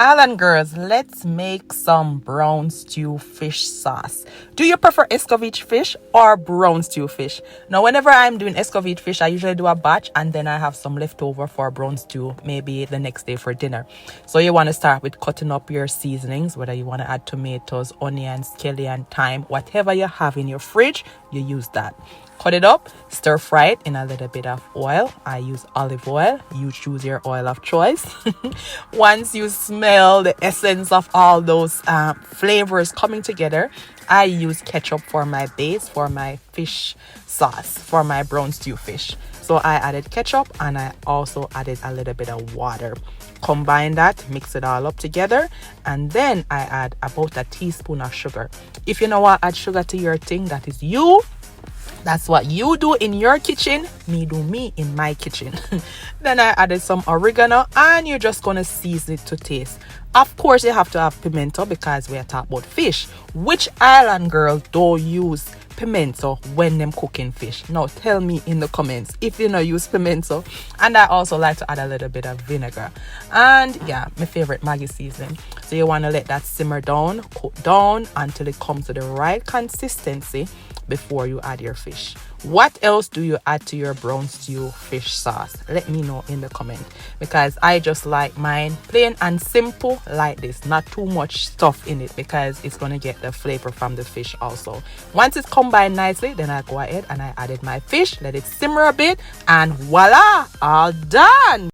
Island girls, let's make some brown stew fish sauce. Do you prefer escovitch fish or brown stew fish? Now, whenever I'm doing escovitch fish, I usually do a batch and then I have some left over for brown stew, maybe the next day for dinner. So you want to start with cutting up your seasonings, whether you want to add tomatoes, onions, scallion, thyme, whatever you have in your fridge, you use that. Cut it up, stir fry it in a little bit of oil. I use olive oil. You choose your oil of choice. Once you smell the essence of all those flavors coming together, I use ketchup for my base, for my fish sauce, for my brown stew fish. So I added ketchup and I also added a little bit of water. Combine that, mix it all up together, and then I add about a teaspoon of sugar. If you know what, add sugar to your thing, that is you. That's what you do in your kitchen. Me do me in my kitchen. Then I added some oregano and you're just going to season it to taste. Of course, you have to have pimento because we are talking about fish. Which island girl don't use pimento when them cooking fish? Now tell me in the comments if you know use pimento. And I also like to add a little bit of vinegar. And yeah, my favorite Maggi seasoning. So you want to let that simmer down, cook down until it comes to the right consistency before you add your fish. What else do you add to your brown stew fish sauce? Let me know in the comment, because I just like mine plain and simple like this, not too much stuff in it, because it's going to get the flavor from the fish also. Once it's combined nicely, then I go ahead and I added my fish, let it simmer a bit, and voila, all done.